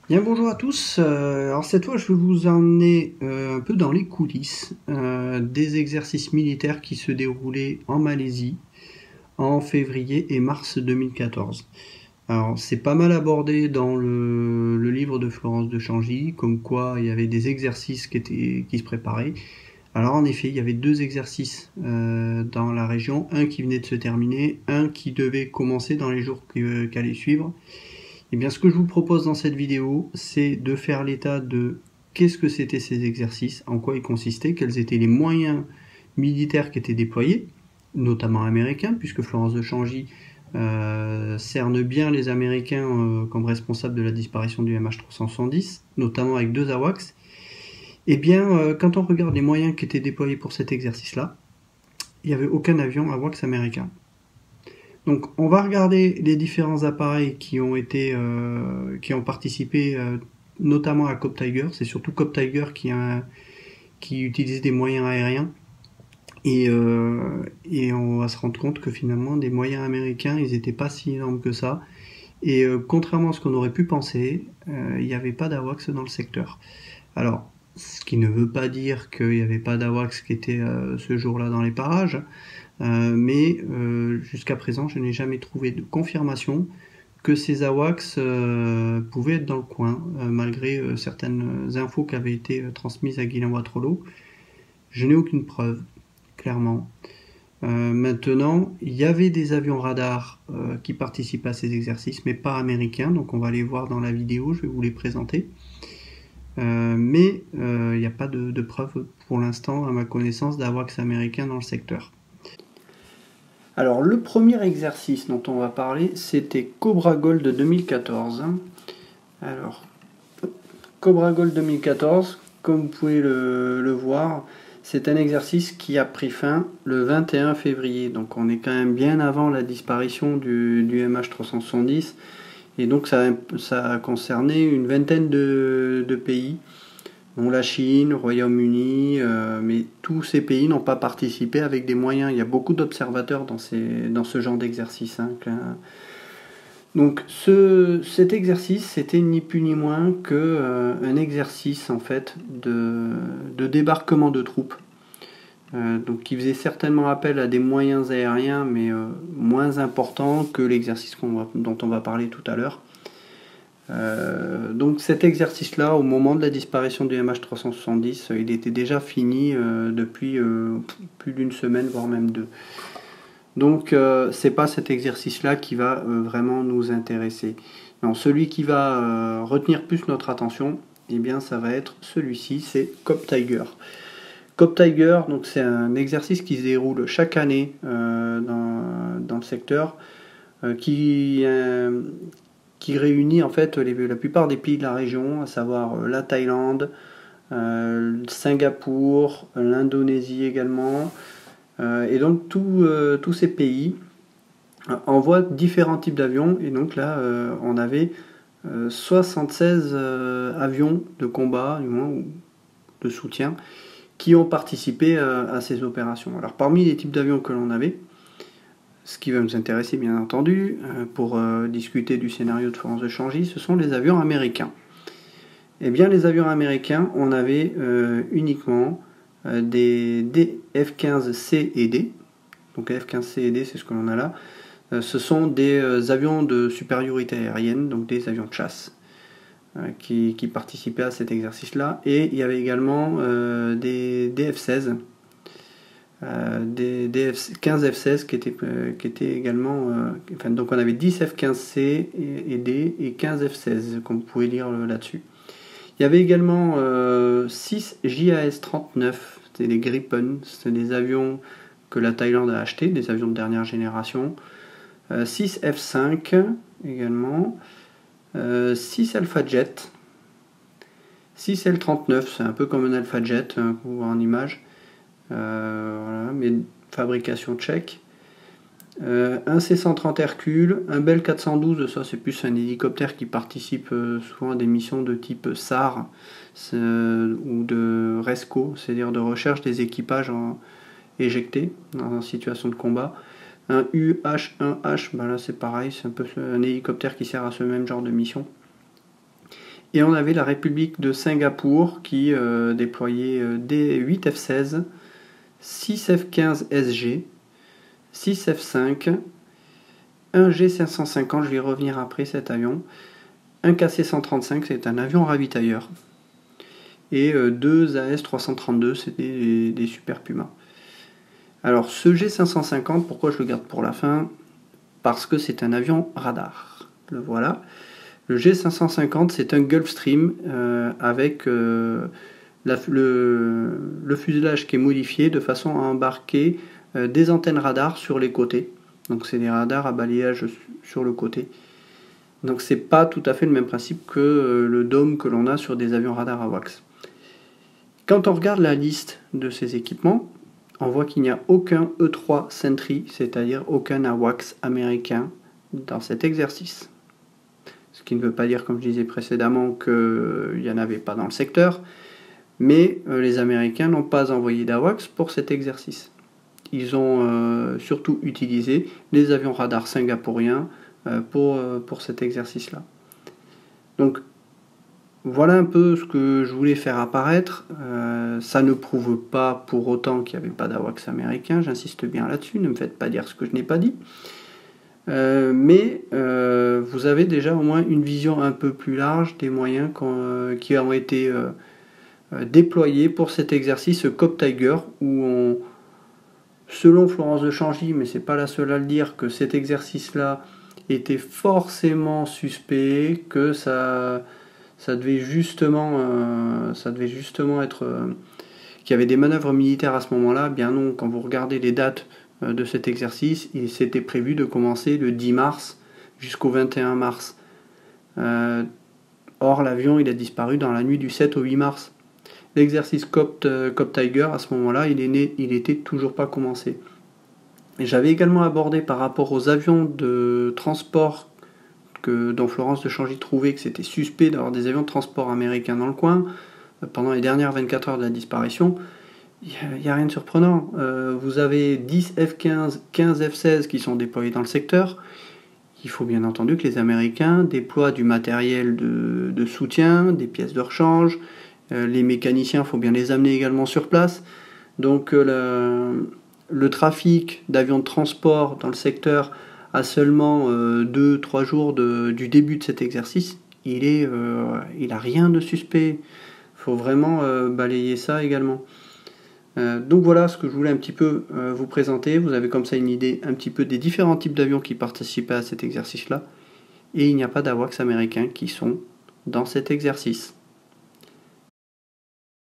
Bien, bonjour à tous. Alors cette fois, je vais vous emmener un peu dans les coulisses des exercices militaires qui se déroulaient en Malaisie en février et mars 2014. Alors c'est pas mal abordé dans le livre de Florence de Changy, comme quoi il y avait des exercices qui se préparaient. Alors en effet, il y avait deux exercices dans la région, un qui venait de se terminer, un qui devait commencer dans les jours qui allaient suivre. Eh bien, ce que je vous propose dans cette vidéo, c'est de faire l'état de qu'est-ce que c'était ces exercices, en quoi ils consistaient, quels étaient les moyens militaires qui étaient déployés, notamment américains, puisque Florence de Changy cerne bien les Américains comme responsables de la disparition du MH370, notamment avec deux AWACS. Eh bien, quand on regarde les moyens qui étaient déployés pour cet exercice-là, il n'y avait aucun avion AWACS américain. Donc, on va regarder les différents appareils qui ont participé, notamment à Cop Tiger. C'est surtout Cop Tiger qui utilise des moyens aériens. Et on va se rendre compte que finalement, des moyens américains, ils n'étaient pas si énormes que ça. Et contrairement à ce qu'on aurait pu penser, il n'y avait pas d'AWACS dans le secteur. Alors, ce qui ne veut pas dire qu'il n'y avait pas d'AWACS qui était ce jour-là dans les parages. Mais jusqu'à présent, je n'ai jamais trouvé de confirmation que ces AWACS pouvaient être dans le coin, malgré certaines infos qui avaient été transmises à Guylain Watrolo. Je n'ai aucune preuve, clairement. Maintenant, il y avait des avions radars qui participaient à ces exercices, mais pas américains, donc on va les voir dans la vidéo, je vais vous les présenter. Mais il n'y a pas de preuve pour l'instant, à ma connaissance, d'AWACS américains dans le secteur. Alors, le premier exercice dont on va parler, c'était Cobra Gold 2014. Alors, Cobra Gold 2014, comme vous pouvez le voir, c'est un exercice qui a pris fin le 21 février. Donc, on est quand même bien avant la disparition du MH370. Et donc, ça a concerné une vingtaine de pays. Bon, la Chine, le Royaume-Uni, mais tous ces pays n'ont pas participé avec des moyens. Il y a beaucoup d'observateurs dans ce genre d'exercice. Donc cet exercice, c'était ni plus ni moins qu'un exercice en fait de débarquement de troupes. Donc qui faisait certainement appel à des moyens aériens, mais moins importants que l'exercice dont on va parler tout à l'heure. Donc cet exercice-là, au moment de la disparition du MH370, il était déjà fini depuis plus d'une semaine, voire même deux. Donc c'est pas cet exercice-là qui va vraiment nous intéresser. Non, celui qui va retenir plus notre attention, eh bien ça va être celui-ci, c'est Cop Tiger. Cop Tiger, donc c'est un exercice qui se déroule chaque année dans le secteur, qui réunit en fait la plupart des pays de la région, à savoir la Thaïlande, Singapour, l'Indonésie également. Et donc tous ces pays envoient différents types d'avions. Et donc là, on avait 76 avions de combat, du moins, ou de soutien, qui ont participé à ces opérations. Alors parmi les types d'avions que l'on avait, ce qui va nous intéresser bien entendu pour discuter du scénario de Florence de Changy, ce sont les avions américains. Eh bien les avions américains, on avait uniquement des F-15C et D. Donc F-15C et D, c'est ce que l'on a là. Ce sont des avions de supériorité aérienne, donc des avions de chasse, qui participaient à cet exercice-là. Et il y avait également des F-16. Des 15 F-16 qui étaient également... donc on avait 10 F-15C et D et 15 F-16, comme vous pouvez lire là-dessus. Il y avait également 6 JAS-39, c'était des Gripen, c'était des avions que la Thaïlande a achetés, des avions de dernière génération. 6 F-5 également. 6 Alpha Jet. 6 L-39, c'est un peu comme un Alpha Jet, qu'on voit en image. Voilà, mais fabrication tchèque. Un C-130 Hercule, un Bell 412, ça c'est plus un hélicoptère qui participe souvent à des missions de type SAR ou de RESCO, c'est-à-dire de recherche des équipages éjectés dans une situation de combat. Un UH-1H, ben là c'est pareil, c'est un peu un hélicoptère qui sert à ce même genre de mission. Et on avait la République de Singapour qui déployait des 8 F-16, 6 F-15 SG, 6 F-5, un G550, je vais y revenir après cet avion, un KC-135, c'est un avion ravitailleur, et 2 AS-332, c'était des Super Puma. Alors ce G550, pourquoi je le garde pour la fin? Parce que c'est un avion radar. Le voilà. Le G550, c'est un Gulfstream avec le fuselage qui est modifié de façon à embarquer des antennes radar sur les côtés. Donc c'est des radars à balayage sur le côté. Donc c'est pas tout à fait le même principe que le dôme que l'on a sur des avions radar AWACS. Quand on regarde la liste de ces équipements, on voit qu'il n'y a aucun E3 Sentry, c'est-à-dire aucun AWACS américain dans cet exercice. Ce qui ne veut pas dire, comme je disais précédemment, qu'il n'y en avait pas dans le secteur, mais les Américains n'ont pas envoyé d'AWACS pour cet exercice. Ils ont surtout utilisé les avions radars singapouriens pour cet exercice-là. Donc, voilà un peu ce que je voulais faire apparaître. Ça ne prouve pas pour autant qu'il n'y avait pas d'AWACS américain, j'insiste bien là-dessus, ne me faites pas dire ce que je n'ai pas dit. Mais vous avez déjà au moins une vision un peu plus large des moyens qui ont été déployés pour cet exercice COP Tiger, où selon Florence de Changy, mais c'est pas la seule à le dire, que cet exercice-là était forcément suspect, que ça devait justement être qu'il y avait des manœuvres militaires à ce moment-là. Bien non, quand vous regardez les dates de cet exercice, il s'était prévu de commencer le 10 mars jusqu'au 21 mars. Or, l'avion il a disparu dans la nuit du 7 au 8 mars. L'exercice COP Tiger, à ce moment-là, il était toujours pas commencé. Et j'avais également abordé par rapport aux avions de transport dont Florence de Changy trouvait que c'était suspect d'avoir des avions de transport américains dans le coin pendant les dernières 24 heures de la disparition. Il n'y a rien de surprenant. Vous avez 10 F-15, 15 F-16 qui sont déployés dans le secteur. Il faut bien entendu que les Américains déploient du matériel de soutien, des pièces de rechange. Les mécaniciens, il faut bien les amener également sur place. Donc le trafic d'avions de transport dans le secteur à seulement 2-3 jours du début de cet exercice, il a rien de suspect. Il faut vraiment balayer ça également. Donc voilà ce que je voulais un petit peu vous présenter. Vous avez comme ça une idée un petit peu des différents types d'avions qui participaient à cet exercice-là. Et il n'y a pas d'AWACS américains qui sont dans cet exercice.